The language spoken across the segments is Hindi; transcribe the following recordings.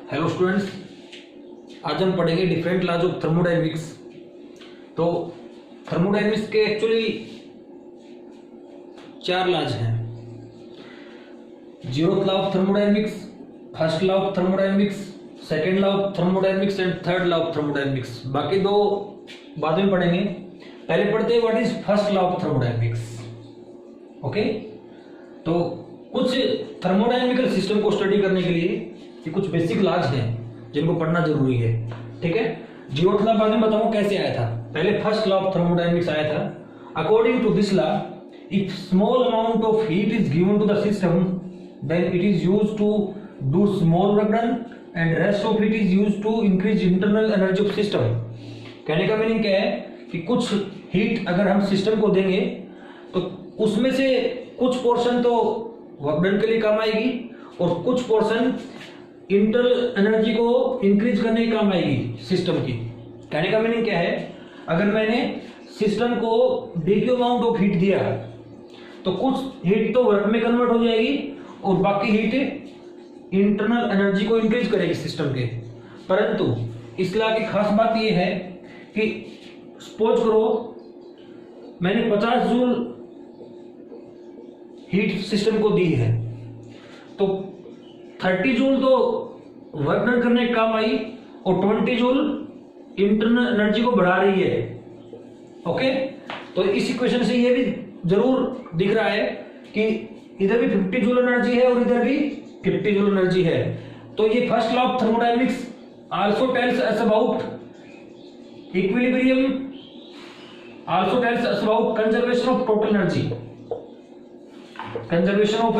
हेलो स्टूडेंट्स, आज हम पढ़ेंगे डिफरेंट लॉज ऑफ थर्मोडायनेमिक्स। तो थर्मोडायनेमिक्स के एक्चुअली 4 लॉज हैं। Zeroth law of thermodynamics, first law of thermodynamics, second law of thermodynamics and third law of thermodynamics. बाकी 2 बाद में पढ़ेंगे। पहले पढ़ते हैं what is first law of thermodynamics. Okay, तो कुछ थर्मोडायनेमिकल सिस्टम को स्टडी करने के लिए ये कुछ बेसिक लॉज हैं जिनको पढ़ना जरूरी है। ठीक है, जीरोथ लॉ बाद में बताऊं कैसे आया था। पहले फर्स्ट लॉ ऑफ थर्मोडायनेमिक्स आया था। According to this law, if small amount of heat is given to the system, then it is used to do small work done and rest of it is used to increase internal energy of system. कहने का मीनिंग क्या है कि कुछ हीट अगर हम सिस्टम को देंगे तो उसमें से कुछ पोर्शन तो वर्क डन के लिए काम आएगी और कुछ पोर्शन इंटरनल एनर्जी को इंक्रीज करने के काम आएगी सिस्टम की। कहने का मीनिंग क्या है, अगर मैंने सिस्टम को ड्यू अमाउंट ऑफ हीट दिया तो कुछ हीट तो वर्क में कन्वर्ट हो जाएगी और बाकी हीट इंटरनल एनर्जी को इंक्रीज करेगी सिस्टम के। परंतु इस लॉ की खास बात यह है कि सपोज करो मैंने 50 जूल हीट सिस्टम को दी है, तो 30 जूल तो वर्क डन करने का काम आई और 20 जूल इंटरनल एनर्जी को बढ़ा रही है। ओके, तो इस इक्वेशन से ये भी जरूर दिख रहा है कि इधर भी 50 जूल एनर्जी है और इधर भी 50 जूल एनर्जी है। तो ये first law of thermodynamics also tells us about equilibrium, also tells us about conservation of total energy, conservation of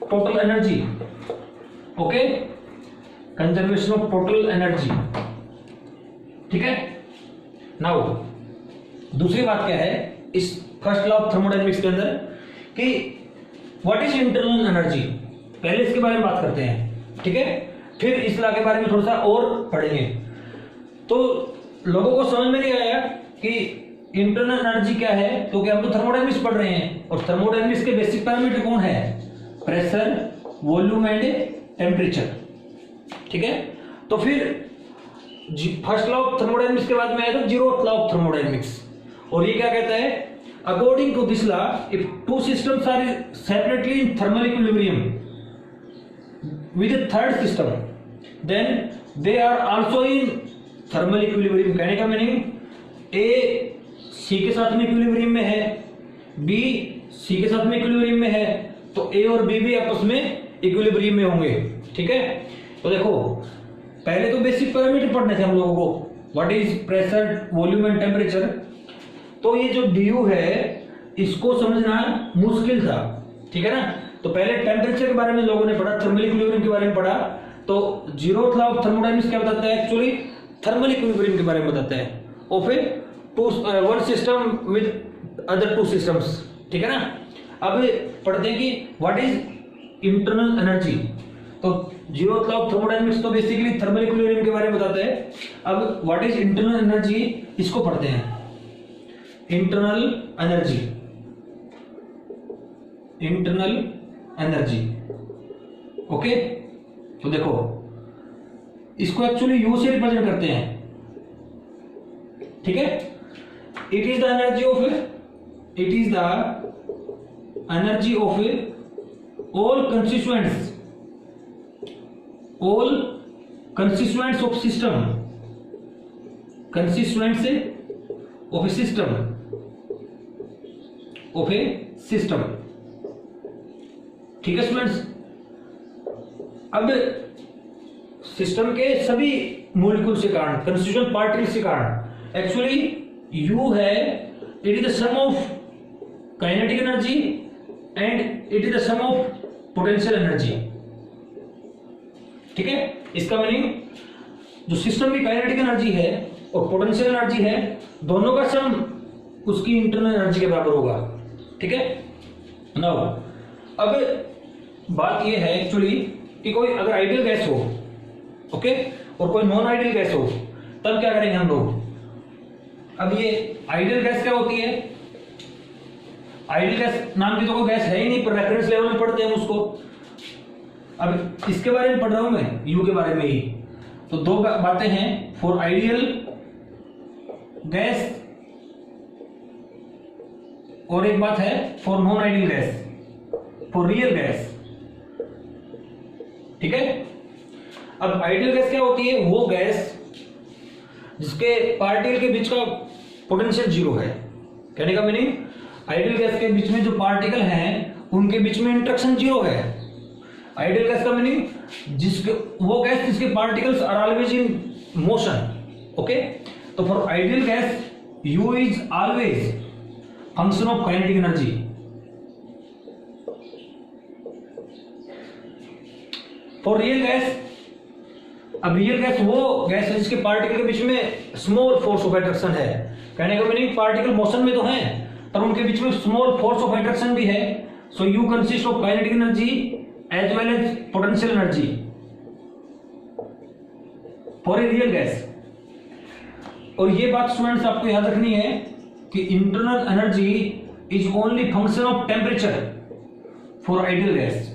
total energy. Okay, conservation of total energy. ठीक है, नाउ दूसरी बात क्या है इस फर्स्ट लॉ ऑफ थर्मोडायनेमिक्स के अंदर कि व्हाट इज इंटरनल एनर्जी। पहले इसके बारे में बात करते हैं, ठीक है, फिर इस लॉ के बारे में थोड़ा सा और पढ़ेंगे। तो लोगों को समझ में नहीं आया कि इंटरनल एनर्जी क्या है, क्योंकि हम तो थर्मोडायनेमिक्स पढ़ रहे हैं और थर्मोडायनेमिक्स के बेसिक पैरामीटर कौन है, प्रेशर, वॉल्यूम एंड टेम्परेचर। ठीक है, तो फिर फर्स्ट लॉ ऑफ थर्मोडायनेमिक्स के बाद में आया था जीरोथ लॉ ऑफ थर्मोडायनेमिक्स, और ये क्या कहता है, according to this law if two systems are separately in thermal equilibrium with a third system then they are also in thermal equilibrium. कहने का मीनिंग ए सी के साथ में इक्विलिब्रियम में है, बी सी के साथ में इक्विलिब्रियम में है, तो ए और बी भी आपस में इक्विलिब्रियम में होंगे। ठीक है, तो देखो पहले तो बेसिक पैरामीटर पढ़ने थे हम लोगों को, what is pressure, volume and temperature. तो ये जो ड्यू है इसको समझना मुश्किल था, ठीक है ना। तो पहले टेम्परेचर के बारे में लोगों ने पढ़ा, थर्मल इक्विलिब्रियम के बारे में पढ़ा। तो जीरोथ लॉ ऑफ थर्मोडायनेमिक्स क्या बताता है, एक्चुअली थर्मल इक्विलिब्रियम के बारे में बताता है, और फिर one system with other 2 systems. ठीक है ना। अब पढ़ते हैं कि व्हाट इज इंटरनल एनर्जी। तो जीरोथ लॉ ऑफ थर्मोडायनेमिक्स तो बेसिकली थर्मल इक्विलिब्रियम के बारे में बताता है। अब व्हाट इज इंटरनल एनर्जी, इसको पढ़ते हैं। Internal energy, internal energy. Okay, तो देखो इसको एक्चुअली यू से रिप्रेजेंट करते हैं। ठीक है, it is the energy of, it is the energy of all constituents of system, constituents of a system, of a system। ठीक है स्टूडेंट्स, अब सिस्टम के सभी मॉलिक्यूल से कारण, कंस्टिट्यूएंट पार्टिकल्स के कारण एक्चुअली यू है, it is the sum of kinetic energy and it is the sum of potential energy. ठीक है, इसका मीनिंग जो सिस्टम की काइनेटिक एनर्जी है और पोटेंशियल एनर्जी है, दोनों का सम उसकी इंटरनल एनर्जी के बराबर होगा। ठीक है, नाउ अब बात यह है एक्चुअली कि कोई अगर आइडियल गैस हो, ओके, और कोई नॉन आइडियल गैस हो, तब क्या करेंगे हम लोग। अब ये आइडियल गैस क्या होती है, आइडियल गैस नाम की तो कोई गैस है ही नहीं, पर रेफरेंस लेवल में पढ़ते हैं उसको। अब इसके बारे में पढ़ रहा हूं मैं, यू के बारे में ही। तो दो बातें हैं, फॉर आइडियल गैस और एक बात है for non ideal gas, for real gas. ठीक है। अब आइडियल गैस क्या होती है? वो गैस जिसके पार्टिकल के बीच का पोटेंशियल जीरो है। कहने का मीनिंग, आइडियल गैस के बीच में जो पार्टिकल हैं उनके बीच में इंटरेक्शन जीरो है। आइडियल गैस का मीनिंग जिसके वो गैस जिसके particles are always in motion. Okay. तो for ideal gas U is always function of kinetic energy. For real gas, अब रियल गैस वो गैस है जिसके पार्टिकल के बीच में स्मॉल फोर्स ऑफ अट्रैक्शन है। कहने का मीनिंग पार्टिकल मोशन में तो हैं पर उनके बीच में स्मॉल फोर्स ऑफ अट्रैक्शन भी है। So U consist of kinetic energy as well as potential energy for a real gas. और ये बात स्टूडेंट्स आपको याद रखनी है कि internal energy is only function of temperature for ideal gas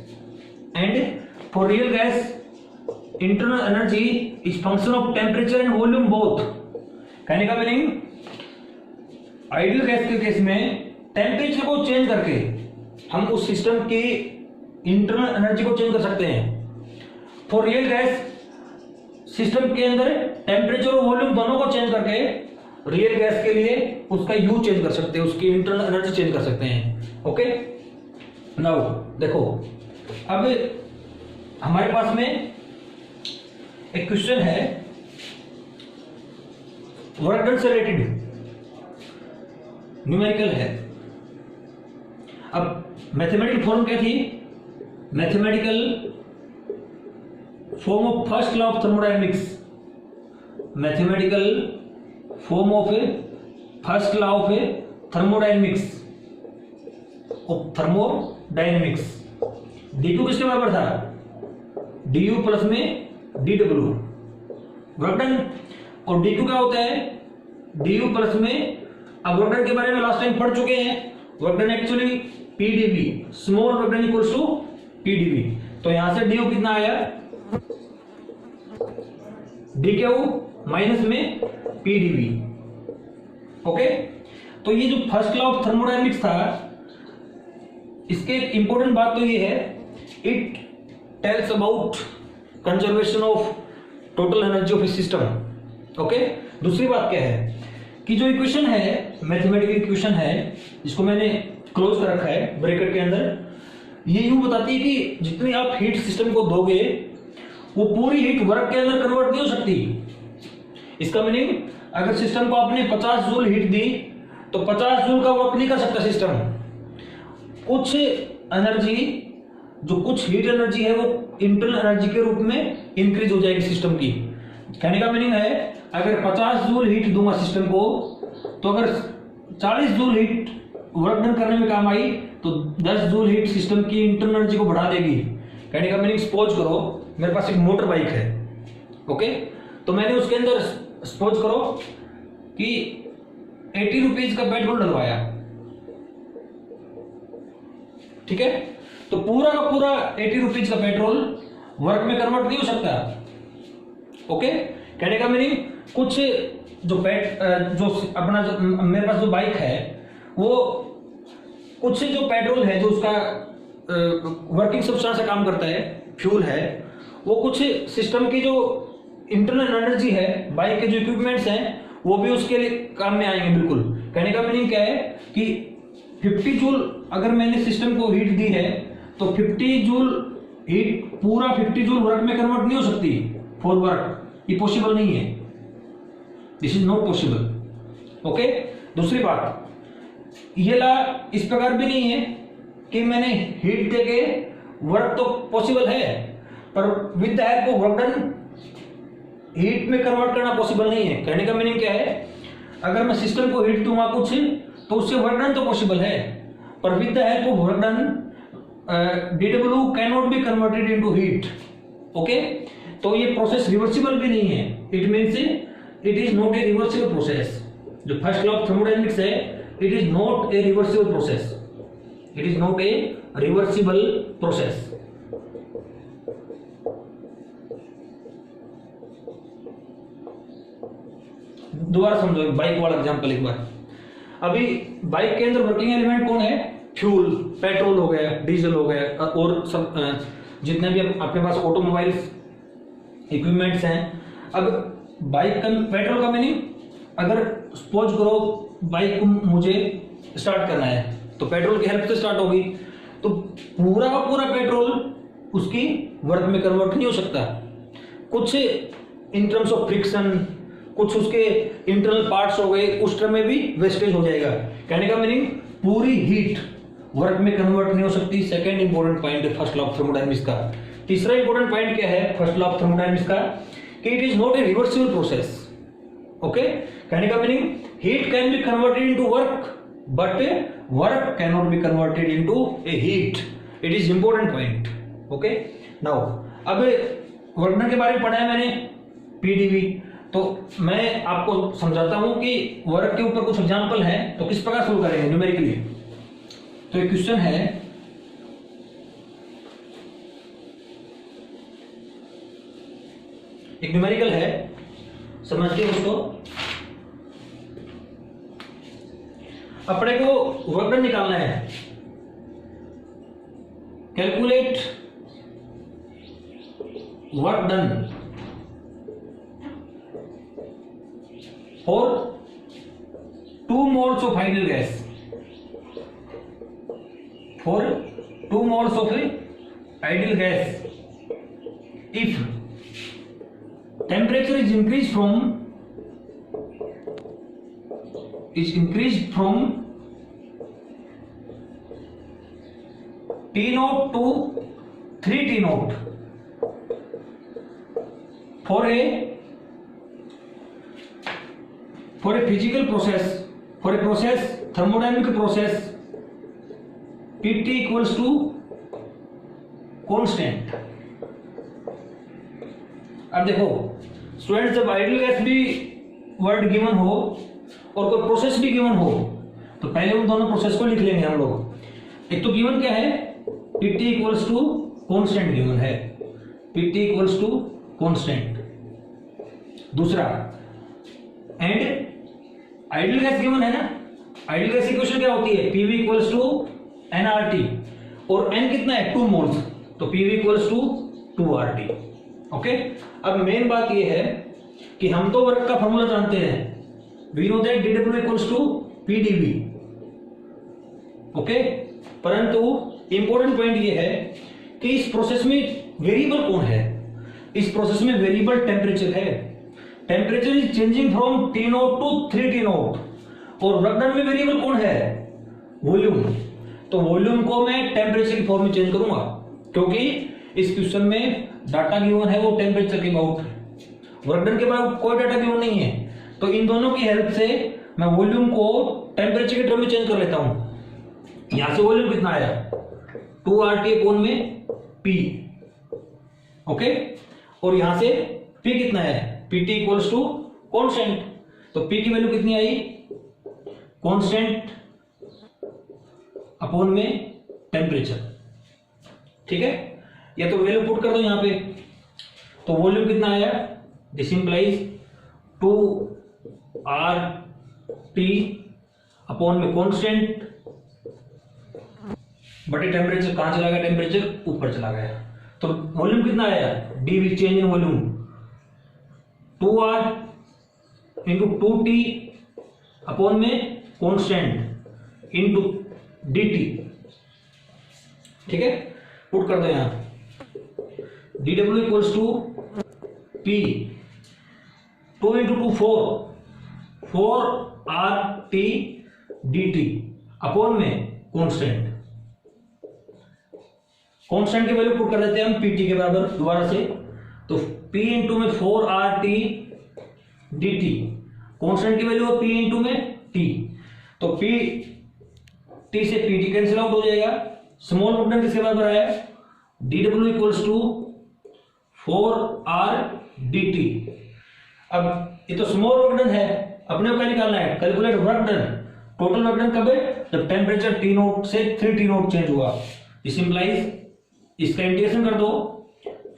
and for real gas internal energy is function of temperature and volume both. कहने का मीनिंग आइडियल गैस के केस में टेम्परेचर को चेंज करके हम उस सिस्टम की इंटरनल एनर्जी को चेंज कर सकते हैं। फॉर रियल गैस सिस्टम के अंदर टेम्परेचर और वॉल्यूम दोनों को चेंज करके रियल गैस के लिए उसका यू चेंज कर सकते हैं, उसकी इंटरनल एनर्जी चेंज कर सकते हैं। ओके। नाउ देखो, अब हमारे पास में एक क्वेश्चन है वर्क डन से रिलेटेड, न्यूमेरिकल है। अब मैथमेटिकल फॉर्म क्या थी? Mathematical form of first law of thermodynamics, mathematical form of first law of thermodynamics, D किसके बराबर था? डी यू प्लस में डी डब्ल्यू वर्क डन। और डी क्यू क्या होता है? डी यू प्लस में, अब वर्क डन के बारे में लास्ट टाइम पढ़ चुके हैं। Work done actually P d V, small work done equals to P d V. तो यहां से डी यू कितना आया? डी क्यू माइनस में पीडीवी। ओके। तो ये जो फर्स्ट लॉ ऑफ थर्मोडायनेमिक्स था, इसके इंपॉर्टेंट बात तो ये है, it tells about conservation of total energy of A system. Okay. दूसरी बात क्या है कि जो इक्वेशन है, मैथमेटिकल इक्वेशन है, जिसको मैंने क्लोज कर रखा है ब्रैकेट के अंदर, ये यूं बताती है कि जितनी आप हीट सिस्टम को दोगे वो पूरी हीट वर्क के अंदर कन्वर्ट नहीं हो सकती। इसका मीनिंग, अगर सिस्टम को आपने 50 जूल हीट दी तो 50 जूल का वर्क नहीं कर सकता सिस्टम। कुछ एनर्जी, जो कुछ हीट एनर्जी है वो इंटरनल एनर्जी के रूप में इंक्रीज हो जाएगी सिस्टम की। कहने का मीनिंग है, अगर 50 जूल हीट दूंगा सिस्टम को, तो अगर 40 जूल हीट वर्क डन करने में काम आई तो 10 जूल हीट सिस्टम की इंटरनल एनर्जी को बढ़ा देगी। कहने का मीनिंग, सपोज करो मेरे पास एक मोटर बाइक है। ओके। तो मैंने उसके अंदर सपोज करो कि 80 रुपीज का पेट्रोल डलवाया। ठीक है। तो पूरा का पूरा 80 रुपीज का पेट्रोल वर्क में कन्वर्ट नहीं हो सकता। ओके। कहने का मीनिंग, कुछ जो अपना मेरे पास जो बाइक है, वो कुछ जो पेट्रोल है जो उसका वर्किंग सब्सटेंस से काम करता है, फ्यूल है, वो कुछ सिस्टम की जो इंटरनल एनर्जी है, बाइक के जो इक्विपमेंट्स हैं, वो भी उसके लिए काम में आएंगे। बिल्कुल। कहने का मीनिंग क्या है कि 50 जूल अगर मैंने सिस्टम को हीट दी है तो 50 जूल हीट पूरा 50 जूल वर्क में कन्वर्ट नहीं हो सकती फॉर वर्क। ये पॉसिबल नहीं है, this is not possible. Okay. दूसरी बात, ये ला इस प्रकार भी नहीं है कि मैंने हीट देके वर्क तो पॉसिबल है पर with the help of work done heat में कन्वर्ट करना पॉसिबल नहीं है। कहने का मीनिंग क्या है, अगर मैं सिस्टम को हीट दूंगा कुछ तो उससे वर्क डन तो पॉसिबल है, पर with the help of work done d W can not be converted into heat. Okay. तो ये प्रोसेस रिवर्सिबल भी नहीं है। It means it is not a reversible process. जो फर्स्ट लॉ ऑफ थर्मोडायनेमिक्स है, it is not a reversible process. It is not a reversible process. दोबारा समझो बाइक वाला एग्जांपल एक बार। अभी बाइक के अंदर वर्किंग एलिमेंट कौन है? फ्यूल, पेट्रोल हो गया, डीजल हो गया और सब जितने भी अपने पास ऑटोमोबाइल्स इक्विपमेंट्स हैं। अब बाइक का पेट्रोल का मीनिंग, अगर सपोज करो बाइक को मुझे स्टार्ट करना है तो पेट्रोल की हेल्प से स्टार्ट होगी, तो पूरा का पूरा पेट्रोल उसकी वर्क में कन्वर्ट नहीं हो सकता। कुछ इन टर्म्स ऑफ फ्रिक्शन, कुछ उसके इंटरनल पार्ट्स हो गए, उस टर्म में भी वेस्टेज हो जाएगा। कहने का मीनिंग पूरी हीट वर्क में कन्वर्ट नहीं हो सकती। सेकंड इंपॉर्टेंट पॉइंट है फर्स्ट लॉ ऑफ थर्मोडायनामिक्स का। तीसरा इंपॉर्टेंट पॉइंट क्या है फर्स्ट लॉ ऑफ थर्मोडायनामिक्स का? कि it is not a reversible process. Okay, कहने का meaning heat can be converted into work but work can not be converted into A heat. It is important point. Okay, now अब वर्क डन के बारे में पढ़ा है मैंने, पीडीवी। तो मैं आपको समझाता हूं कि वर्क के ऊपर कुछ एग्जांपल हैं, तो किस प्रकार सोल्व करेंगे न्यूमेरिकली। तो एक क्वेश्चन है, एक न्यूमेरिकल है, समझते हो उसको। अपने को वर्क डन निकालना है। Calculate work done for 2 moles of ideal gas. For 2 moles of ideal gas, if temperature is increased from T0 to 3 T0 for a physical process, for a process, thermodynamic process, Pt equals to constant. अब देखो स्टूडेंट्स, जब आइडियल गैस भी वर्ड गिवन हो और कोई प्रोसेस भी गिवन हो तो पहले उन दोनों प्रोसेस को लिख लेंगे हम लोग। एक तो गिवन क्या है, Pt equals to constant given है, Pt इक्वल्स टू कॉन्स्टेंट। दूसरा, एंड आइडियल गैस गिवन है ना, आइडियल गैस इक्वेशन क्या होती है, Pv इक्वल्स टू nRT, और n कितना है 2 मोल्स, तो Pv equals to 2RT। Okay, अब मेन बात ये है कि हम तो वर्क का फॉर्मूला जानते हैं, we know that dW equals to Pdv। Okay, परंतु इंपॉर्टेंट पॉइंट ये है कि इस प्रोसेस में वेरिएबल कौन है। इस प्रोसेस में वेरिएबल टेम्परेचर है। Temperature is changing from T0 to 3 T0, और वर्क डन में वेरिएबल कौन है, वॉल्यूम। तो वॉल्यूम को मैं टेम्परेचर की फॉर्म में चेंज करूंगा, क्योंकि इस क्वेश्चन में डाटा गिवन है वो टेम्परेचर के अबाउट है, वर्क डन के बाद कोई डाटा गिवन नहीं है। तो इन दोनों की हेल्प से मैं वॉल्यूम को टेम्परेचर के टर्म में चेंज कर लेता हूं। यहां से वॉल्यूम कितना आया, 2RT अपॉन में P। ओके, और यहां से P कितना है, Pt इक्वल्स टू कॉन्स्टेंट। तो P की वैल्यू कितनी आई, कॉन्स्टेंट अपॉन में टेम्परेचर। ठीक है, या तो वैल्यू पुट कर दो यहां पे, तो वॉल्यूम कितना आया, दिस इंप्लाइज 2RT अपॉन में कॉन्स्टेंट बटे टेम्परेचर। कहां चला गया टेम्परेचर, ऊपर चला गया। तो वॉल्यूम कितना आया, d change in volume 2R into 2T upon में कॉन्स्टेंट इंटू dt। ठीक है, पुट कर दो यहां, dW equals to P 2 into 2 4RT dt upon में कॉन्स्टेंट। कॉन्स्टेंट की वैल्यू पुट कर देते हैं हम Pt के बराबर दोबारा से, तो P इंटू में 4RT dt, कॉन्स्टेंट की वैल्यू है P इंटू में T, तो P T से Pt कैंसिल आउट हो जाएगा। स्मॉल वर्क डन किसके बराबर आया, dW equals to 4R dt। अब ये तो स्मॉल वर्क डन है, अपने को क्या निकालना है, calculate work done. Total work done कब है, जब टेम्परेचर T0 से 3 T0 चेंज हुआ। इस इंप्लाइज, इसका इंटीग्रेशन कर दो,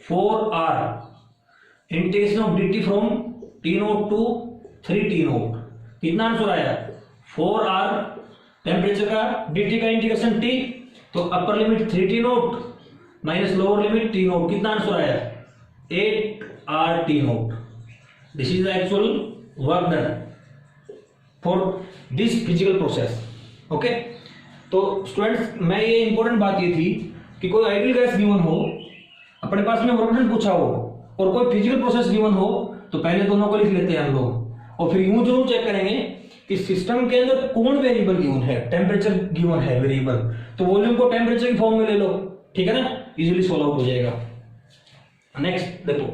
4R integration of dt from T0 to 3T0। कितना आंसर आया? 4R टेम्परेचर का dt का इंटीग्रेशन T, तो upper limit 3T0 minus lower limit T0, कितना आंसर आया? 8RT0। This is the actual work done for this physical process. Okay, तो स्टूडेंट्स मैं ये इंपॉर्टेंट बात ये थी कि कोई आइडियल गैस गिवन हो, अपने पास में वर्क डन पूछा हो, और कोई फिजिकल प्रोसेस गिवन हो, तो पहले दोनों को लिख लेते हैं हम लोग, और फिर यूं जरूर चेक करेंगे कि सिस्टम के अंदर कौन वेरिएबल गिवन है। टेम्परेचर गिवन है वेरिएबल, तो वॉल्यूम को टेम्परेचर की फॉर्म में ले लो, ठीक है ना, इजीली सॉल्व आउट हो जाएगा। नेक्स्ट देखो,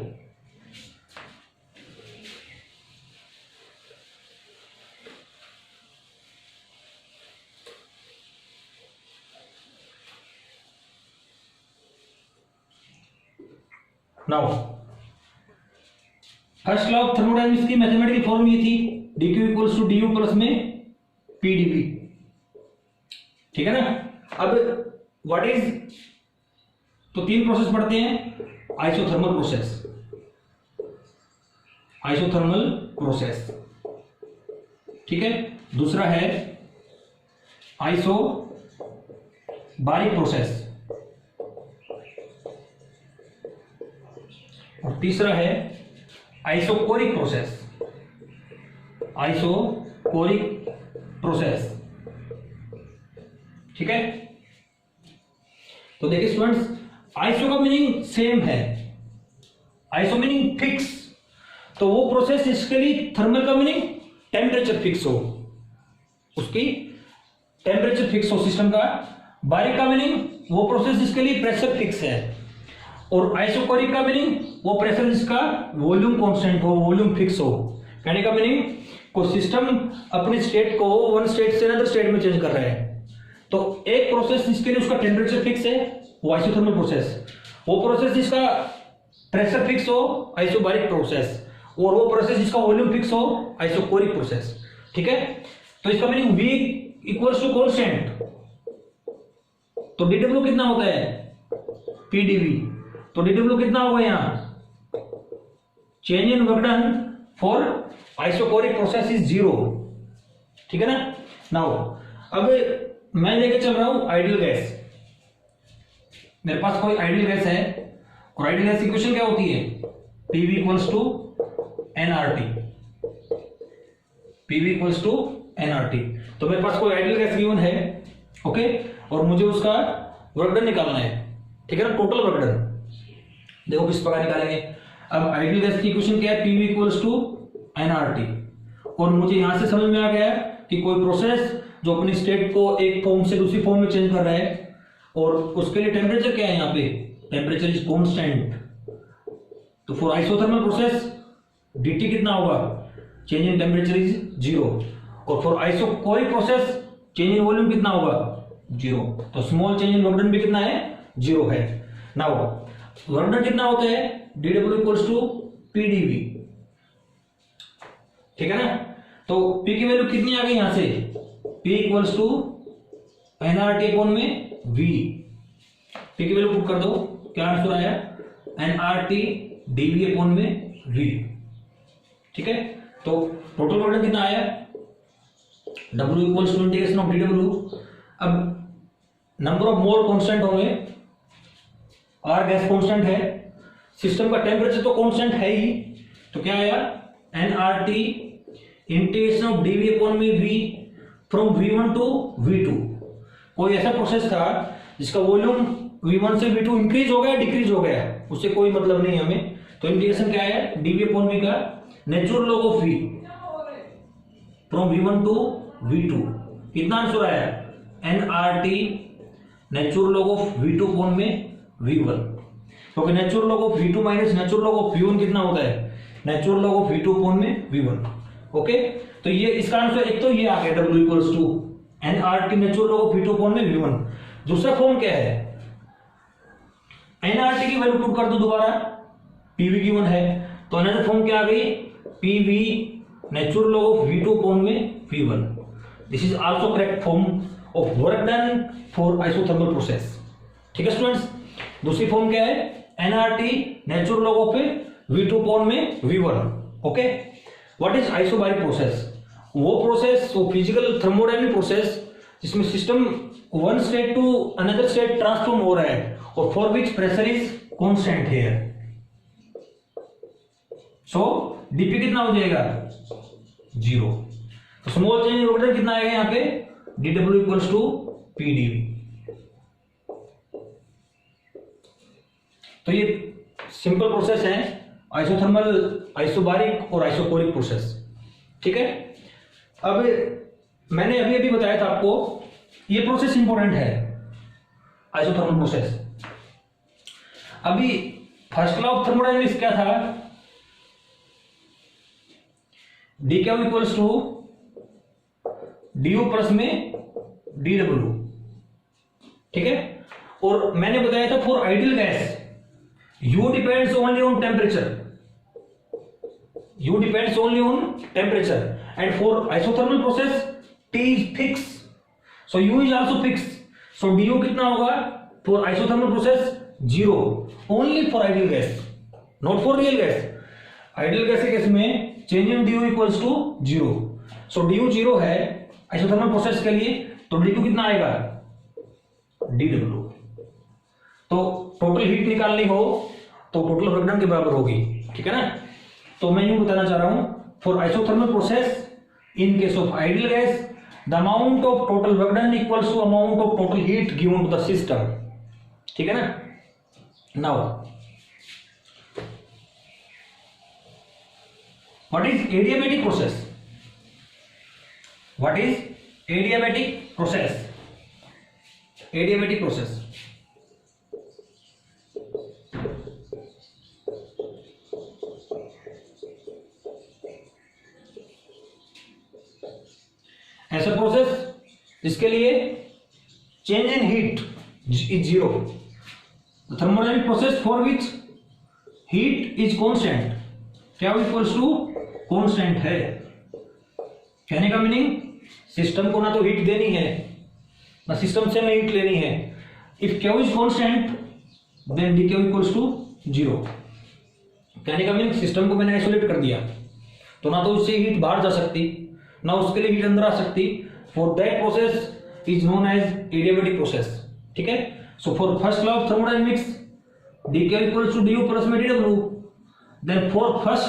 now first law of thermodynamics की मैथमेटिकल फॉर्म ये थी dq equals to du plus में pdv, ठीक है ना। अब व्हाट इज, तो तीन प्रोसेस पढ़ते हैं, आइसोथर्मल प्रोसेस, आइसोथर्मल प्रोसेस, ठीक है। दूसरा है आइसोबारिक प्रोसेस, और तीसरा है आइसोकोरिक प्रोसेस, आइसोकोरिक प्रोसेस, ठीक है। तो देखिए स्टूडेंट्स, आइसो का मीनिंग सेम है, आइसो मीनिंग फिक्स, तो वो प्रोसेस इसके लिए थर्मल का मीनिंग टेम्परेचर फिक्स हो, उसकी टेम्परेचर फिक्स हो सिस्टम का। बारिक का मीनिंग वो प्रोसेस जिसके लिए प्रेशर फिक्स है, और आइसोकोरिक का मीनिंग वो प्रेशर जिसका वॉल्यूम कांस्टेंट हो, वॉल्यूम फिक्स हो। कहने का मीनिंग को सिस्टम अपने स्टेट को वन स्टेट से अनदर स्टेट में चेंज कर रहा है, तो एक प्रोसेस जिसके लिए उसका टेम्परेचर फिक्स है वो आइसोथर्मल प्रोसेस, वो प्रोसेस जिसका प्रेशर फिक्स हो आइसोबारिक प्रोसेस, और वो प्रोसेस जिसका वॉल्यूम फिक्स हो आइसोकोरिक प्रोसेस, ठीक है। तो इसका meaning V equals to constant, तो dW कितना होता है? pdv, तो dW कितना होगा यहां? Change in work done for isochoric process is 0, ठीक है ना। नाउ अब मैं लेके चल रहा हूं आइडियल गैस, मेरे पास कोई आइडियल गैस है, और आइडियल गैस इक्वेशन क्या होती है? PV equals to nRT, PV equals to nRT। तो मेरे पास कोई आइडियल गैस गिवन है, ओके, और मुझे उसका वर्क डन निकालना है, ठीक है ना, टोटल वर्क डन। देखो किस प्रकार निकालेंगे। अब आइडियल गैस की इक्वेशन क्या है? PV इक्वल्स टू nRT, और मुझे यहां से समझ में आ गया कि कोई प्रोसेस जो अपनी स्टेट को एक फॉर्म से दूसरी फॉर्म में चेंज कर रहा है, और उसके लिए टेम्परेचर क्या है यहाँ पे? Temperature is constant. तो फॉर आइसोथर्मल प्रोसेस dt कितना होगा? चेंज इन टेम्परेचर इज 0, और for isochoric process change in volume कितना होगा? 0। तो small change in work done भी कितना है? 0 है। नाउ वर्क डन कितना होता है? dW इक्वल्स टू pdv, ठीक है ना। तो P की वैल्यू कितनी आ गई यहां से? P equals to nRT upon में V, P की वैल्यू पुट कर दो, क्या आंसर आया? nRT dV अपॉन में V, ठीक है। तो टोटल वर्क डन कितना आया? W equals to integration of dW। अब नंबर ऑफ मोल कांस्टेंट होंगे, R गैस कांस्टेंट है, सिस्टम का टेम्परेचर तो कांस्टेंट है ही, तो क्या आया? nRT integration of dV upon में V from V1 to V2। कोई ऐसा प्रोसेस था जिसका वॉल्यूम V1 से V2 इंक्रीज हो गया, डिक्रीज हो गया, उससे कोई मतलब नहीं हमें, तो इंटीग्रेशन क्या है? dV अपॉन V का natural log of V from V1 to V2। कितना आंसर आया? nRT natural log of V2 upon में V1, क्योंकि natural log of V2 minus natural log of V1 कितना होता है? Natural log of V2 upon में V1, ओके। तो ये इसका आंसर एक तो ये आ गया, W equals to nRT natural log of V2 upon में V1। दूसरा फॉर्म क्या है? nRT की वैल्यू पुट कर दो दोबारा, PV गिवन है, तो अनदर फॉर्म क्या आ गई? PV natural log of V2 upon में V1। This is also correct form of work done for isothermal process, ठीक है स्टूडेंट्स। दूसरी फॉर्म क्या है? nRT natural log of V2 upon में V1, okay. What is isobaric process? वो प्रोसेस, वो फिजिकल थर्मोडायनेमिक प्रोसेस जिसमें system one state to another state transform हो रहा है और for which pressure is constant here. So dP कितना हो जाएगा? 0। तो स्मॉल चेंज इन ऑर्डर कितना आएगा यहाँ पे? dw equals to pdv। तो ये सिंपल प्रोसेस है, आइसोथर्मल, आइसोबारिक और आइसोकोरिक प्रोसेस। ठीक है। अब मैंने अभी अभी बताया था आपको, ये प्रोसेस इंपॉर्टेंट है, आइसोथर्मल प्रोसेस। अभी फर्स्ट लॉ ऑफ थर्मोडायनेमिक्स क्या था? D Q equals to D U plus में डी डब्ल्यू। ठीक है। और मैंने बताया था for ideal gas U depends only on temperature, U depends only on temperature, and for isothermal process T is fix, so U is also fix. So d U कितना होगा for isothermal process? 0, only for ideal gas, not for real gas. Ideal gas के केस में change in d U equals to 0। So d U 0 है आइसोथर्मल प्रोसेस के लिए, तो डी क्यू कितना आएगा? D W. तो टोटल हीट निकालनी हो तो टोटल वर्क डन के बराबर होगी। ठीक है ना। तो मैं यूं बताना चाह रहा हूं, for isothermal process in case of ideal gas the amount of total work done equals to amount of total heat given to the system. ठीक है ना। Now what is adiabatic process? What is adiabatic process? Adiabatic process ऐसा प्रोसेस जिसके लिए change in heat is 0, thermodynamic process for which heat is constant, क्या इक्वल्स टू कांस्टेंट है। कहने का मीनिंग, सिस्टम को ना तो हीट देनी है ना सिस्टम से हमें हीट लेनी है। If Q is constant then d Q equals to 0। कहने का मीनिंग, सिस्टम को मैंने आइसोलेट कर दिया तो ना तो उससे हीट बाहर जा सकती ना उसके लिए हीट अंदर आ सकती। For that process is known as adiabatic process. ठीक है। So for first law of thermodynamics D Q equals to D U plus में D W, then for first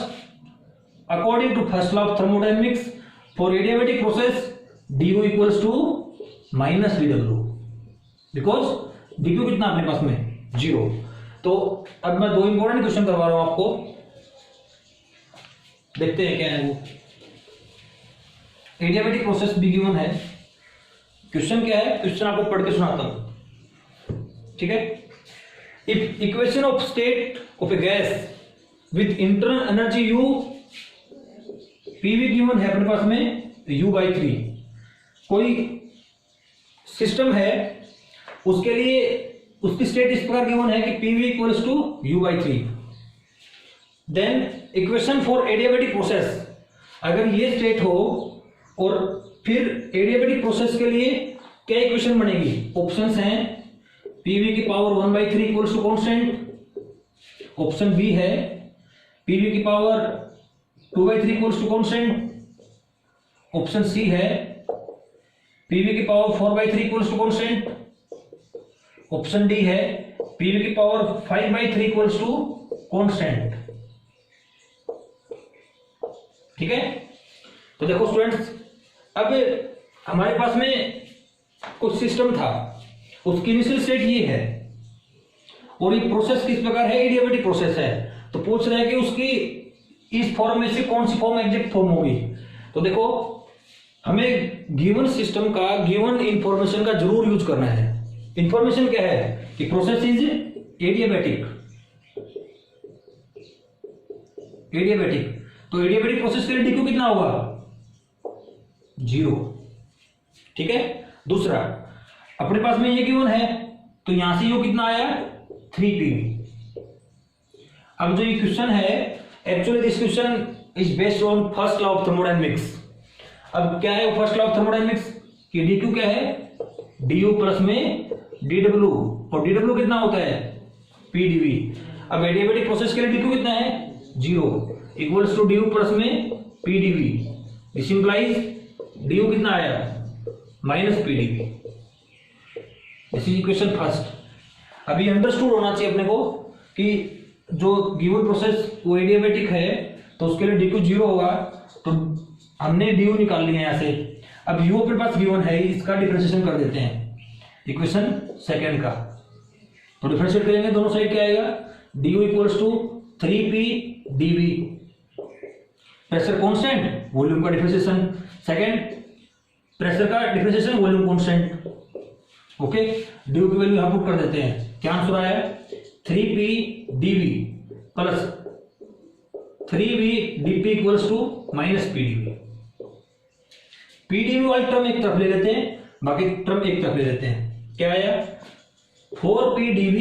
according to first law of thermodynamics for adiabatic process D U equals to minus D W, because D Q कितना अपने पास में? 0। तो अब मैं 2 इंपॉर्टेंट क्वेश्चन करवा रहा हूं आपको, देखते हैं क्या है वो। एडियाबैटिक प्रोसेस भी गिवन है। क्वेश्चन क्या है? क्वेश्चन आपको पढ़ के सुनाता हूं। ठीक है। If equation of state of A gas with internal energy you, PV given है अपने पास में u/3। कोई सिस्टम है उसके लिए उसकी स्टेट इस प्रकार गिवन है कि PV equals to u/3। Then equation for adiabatic process, अगर ये स्टेट हो और फिर एडियाबैटिक प्रोसेस के लिए क्या इक्वेशन बनेगी? ऑप्शंस हैं पीवी की power 1/3 equals to constant, option B है पीवी की power 2/3 equals to constant, option C है पीवी की power 4/3 equals to constant, option D है पीवी की पावर 5/3 इक्वल्स टू कांस्टेंट। ठीक है। तो देखो स्टूडेंट्स, अब हमारे पास में कुछ सिस्टम था, उसकी इनिशियल स्टेट ये है और ये प्रोसेस किस प्रकार है? एडियाबैटिक प्रोसेस है। तो पूछ रहे हैं कि उसकी इस फॉर्म में से कौन सी फॉर्म एग्जैक्ट फॉर्म होगी। तो देखो, हमें गिवन सिस्टम का, गिवन इंफॉर्मेशन का जरूर यूज करना है। इंफॉर्मेशन क्या है कि प्रोसेस इज एडियाबैटिक। एडियाबैटिक, तो एडियाबैटिक प्रोसेस के लिए डी क्यू कितना होगा? 0। ठीक है। दूसरा, अपने पास में ये गिवन है तो यहां से यू कितना आया? 3pv। अब जो ये क्वेश्चन है, actually this question is based on first law of thermodynamics. अब क्या है फर्स्ट लॉ ऑफ थर्मोडायनेमिक्स कि डी क्यू क्या है? डी यू प्लस में डी डब्ल्यू, और डी डब्ल्यू कितना होता है? पीडीवी। अब एडियाबैटिक प्रोसेस के लिए डी क्यू कितना है? 0 equals to D U plus में P D V, this implies D U कितना आया minus P D V. This is equation first. अभी अंडरस्टूड होना चाहिए अपने को कि जो गिवन प्रोसेस वो एडियाबेटिक है तो उसके लिए डी क्यू जीरो होगा, तो हमने डी यू निकाल लिया यहाँ से। अब यू अपने पास गिवन है, इसका डिफरेंशिएशन कर देते हैं इक्वेशन सेकेंड का। तो डिफरेंशिएट करेंगे दोनों साइड क्या आएगा, d U equals to 3p dv, pressure constant volume का डिफरेंशिएशन, सेकेंड प्रेशर का differentiation volume constant. Okay, d U की वैल्यू यहां पुट कर देते हैं, क्या आंसर आया 3p dv plus 3v dp equals to minus pdv। pdv वाली टर्म एक तरफ ले लेते हैं, बाकी टर्म एक तरफ ले लेते हैं, क्या आया 4p dv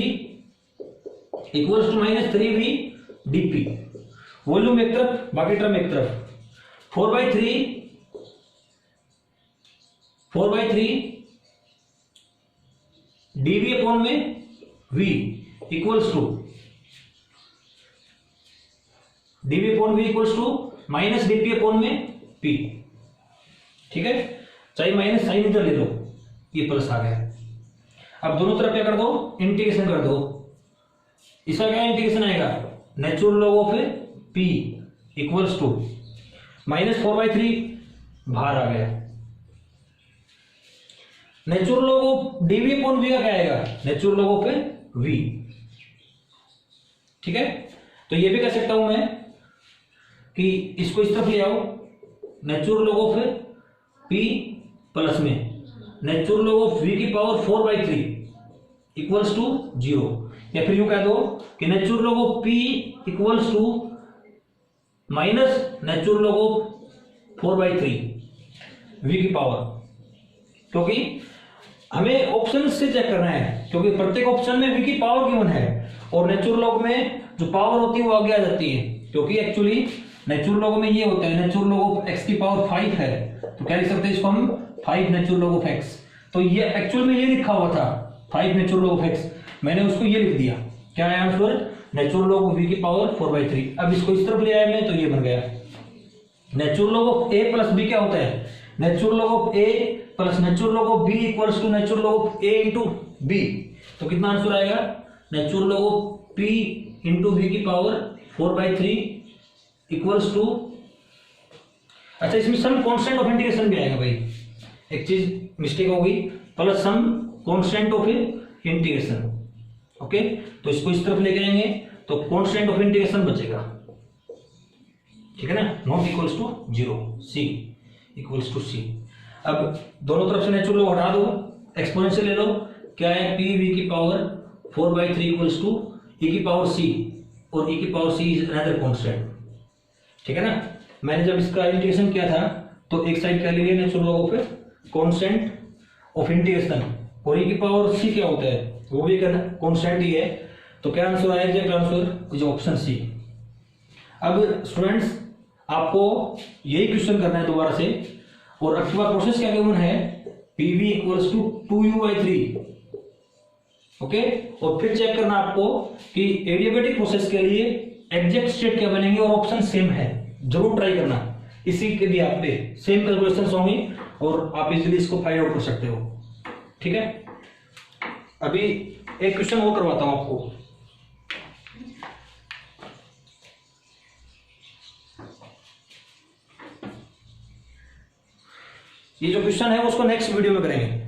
equals to minus 3v dp। Volume एक तरफ बाकी टर्म एक तरफ, 4/3 dv अपॉन में v equals to dv upon v equals to minus dp upon में p। ठीक है, चाहे माइनस साइन इधर ले लो, ये प्लस आ गया। अब दोनों तरफ क्या कर दो, इंटीग्रेशन कर दो। इसका क्या इंटीग्रेशन आएगा, natural log of p equals to minus 4/3 बाहर आ गया। Natural log of dv upon v का क्या आएगा, नेचुरल लॉग ऑफ v। ठीक है, तो ये भी कह सकता हूं मैं कि इसको इस तरफ ले आओ, natural log of p plus में नेचुरल लॉग ऑफ v की पावर 4/3 इक्वल्स टू 0, या फिर यूं कह दो कि natural log of p equals to minus natural log of 4/3 v की पावर, क्योंकि हमें ऑप्शन से चेक करना है, क्योंकि प्रत्येक ऑप्शन में v की पावर गिवन है और नेचुरल लॉग में जो पावर होती है वो आगे आ जाती है, क्योंकि एक्चुअली नेचुरल लॉग में ये होता है, नेचुरल लॉग ऑफ x की पावर 5 है, तो क्या लिख सकते हैं इसको हम 5 नेचुरल लॉग ऑफ x। तो ये एक्चुअल में ये लिखा हुआ था 5 नेचुरल लॉग ऑफ x, मैंने उसको ये लिख दिया, क्या है answer natural log of v की पावर 4/3। अब इसको इस तरफ ले आया मैं, तो ये बन गया natural log of a plus b क्या होता है, natural log of a plus natural log of b equals to natural log of a into b। तो कितना आंसर आएगा, natural log of p into v की पावर 4/3 इक्वल्स टू, अच्छा इसमें सम कांस्टेंट ऑफ इंटीग्रेशन भी आएगा भाई, एक चीज मिस्टेक हो गई, plus some constant of integration. Okay, तो इसको इस तरफ लेके आएंगे तो कांस्टेंट ऑफ इंटीग्रेशन बचेगा, ठीक है ना, not equals to 0, c equals to c। अब दोनों तरफ से नेचुरल लॉग हटा दो, एक्सपोनेंशियल ले लो, क्या है p v की पावर 4/3 इक्वल्स टू e की पावर c, और e की power c is another constant. ठीक है ना, मैंने जब इसका इंटीग्रेशन किया था तो एक साइड क्या ले लिया, natural log of constant of integration, और e की पावर c क्या होता है, वो भी कांस्टेंट ही है, तो क्या आंसर आएगा, exact answer is option C. अब स्टूडेंट्स आपको यही क्वेश्चन करना है दोबारा से, और आपके पास प्रोसेस क्या गिवन है, pv equals to 2u/3। Okay, और फिर चेक करना आपको कि एडियाबेटिक प्रोसेस के लिए एग्जैक्ट स्टेट क्या बनेंगे और ऑप्शन सेम है, जरूर ट्राई करना, इसी के भी आप पे सेम कैलकुलेशंस होंगी और आप इजीली इसको फाइंड आउट कर सकते हो। ठीक है, अभी एक क्वेश्चन और करवाता हूं आपको। ये जो क्वेश्चन है उसको नेक्स्ट वीडियो में करेंगे।